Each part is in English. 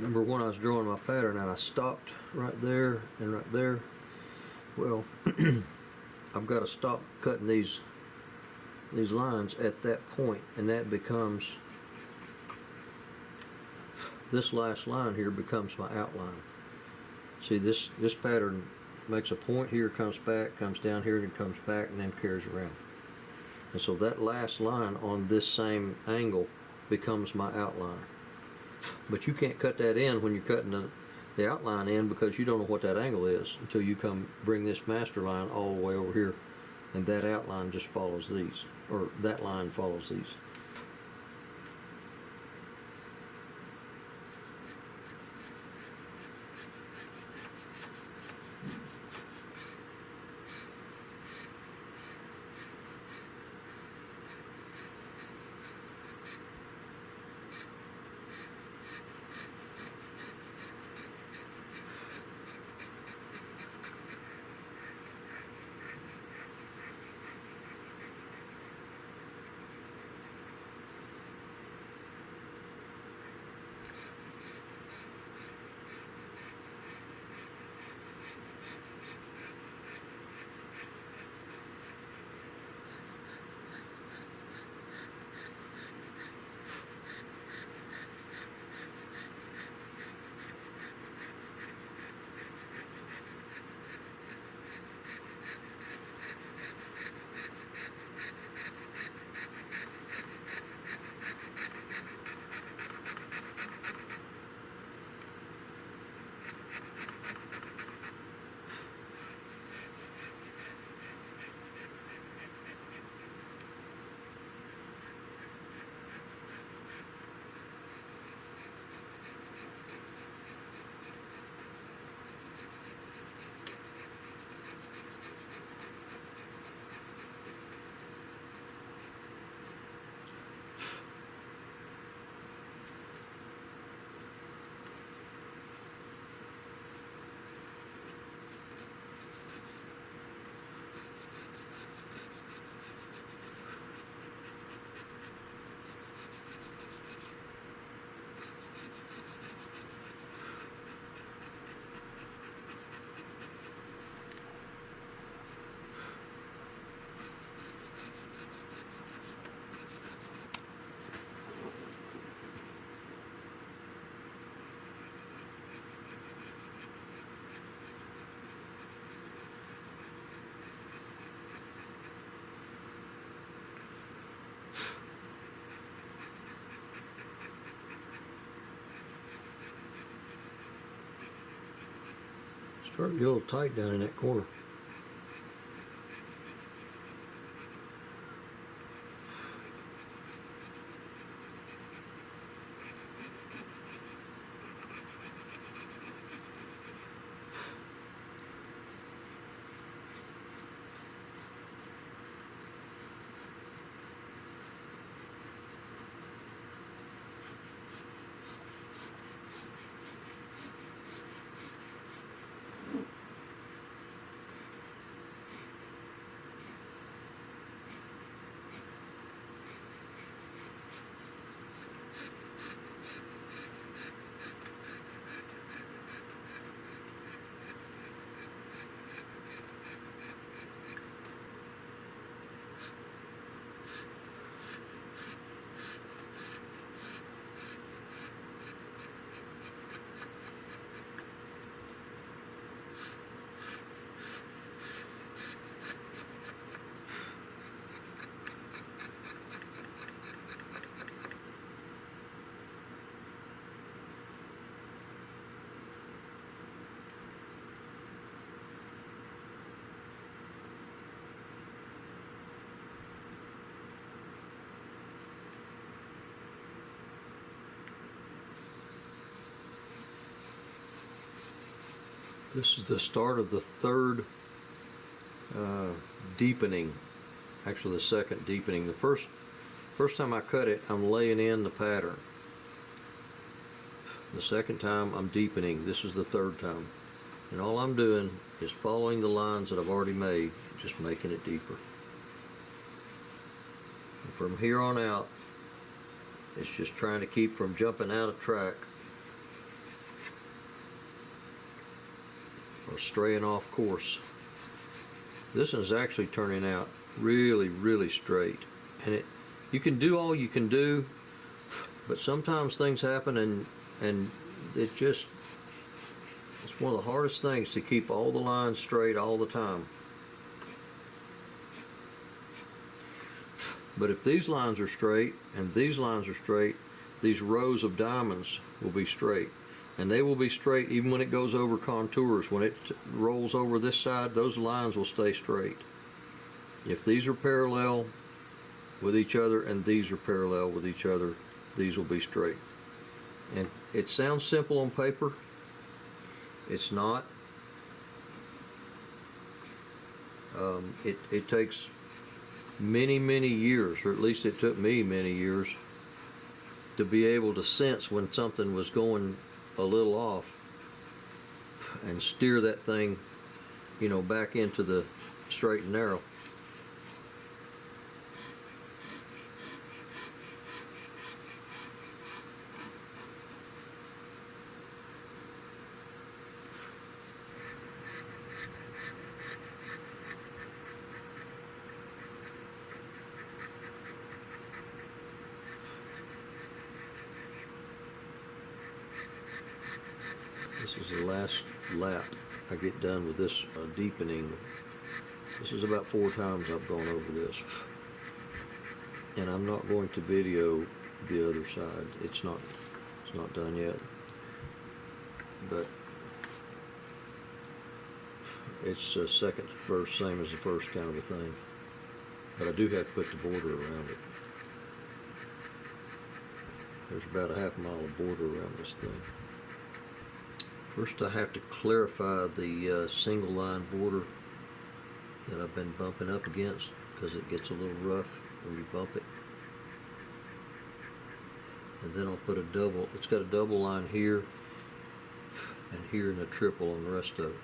Remember when I was drawing my pattern and I stopped right there and right there? Well, I've got to stop cutting these lines at that point, and that becomes, this last line here becomes my outline. See, this pattern makes a point here, comes back, comes down here, and comes back, and then carries around. And so that last line on this same angle becomes my outline. But you can't cut that in when you're cutting the outline in, because you don't know what that angle is until you come bring this master line all the way over here, and that outline just follows these, or that line follows these. Starting to get a little tight down in that corner. This is the start of the third deepening, actually the second deepening. The first time I cut it, I'm laying in the pattern. The second time I'm deepening. This is the third time. And all I'm doing is following the lines that I've already made, just making it deeper. And from here on out, it's just trying to keep from jumping out of track or straying off course. This one's actually turning out really, really straight. And you can do all you can do, but sometimes things happen and it's one of the hardest things to keep all the lines straight all the time. But if these lines are straight and these lines are straight, these rows of diamonds will be straight. And they will be straight even when it goes over contours. When it rolls over this side, those lines will stay straight. If these are parallel with each other and these are parallel with each other, these will be straight. And it sounds simple on paper. It's not. It takes many, many years, or at least it took me many years, to be able to sense when something was going a little off and steer that thing, back into the straight and narrow. This is the last lap I get done with this deepening. This is about 4 times I've gone over this. And I'm not going to video the other side. It's not done yet. But it's second verse, same as the first kind of a thing. But I do have to put the border around it. There's about a half mile of border around this thing. First I have to clarify the single line border that I've been bumping up against, because it gets a little rough when you bump it. And then I'll put a double, it's got a double line here and here, and a triple on the rest of it.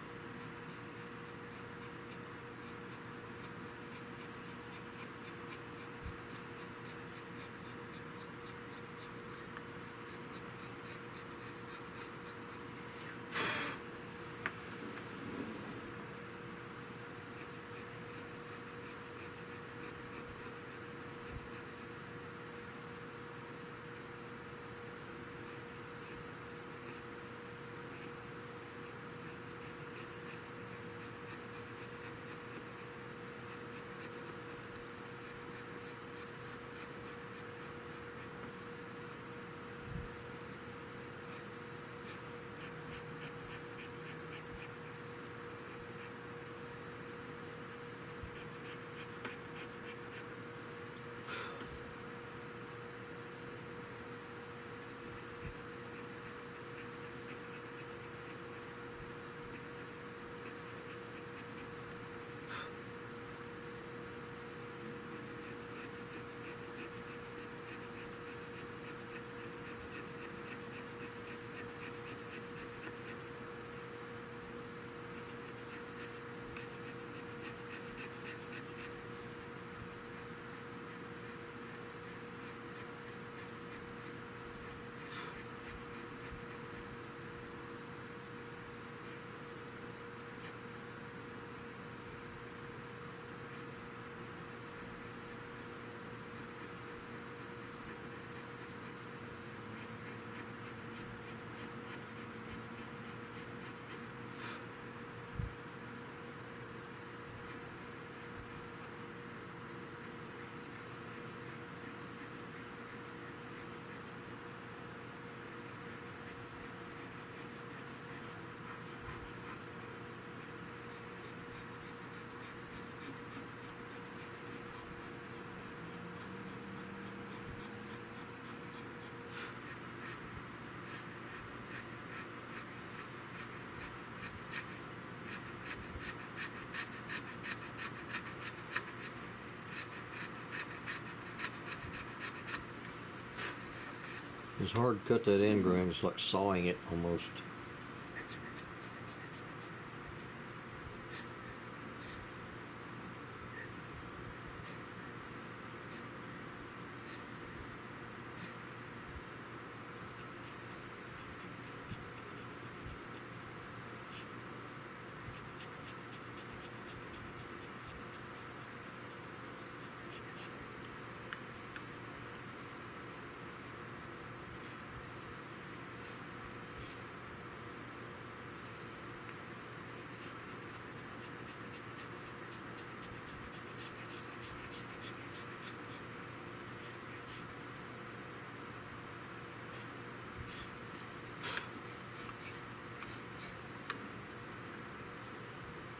It's hard to cut that end grain. It's like sawing it almost.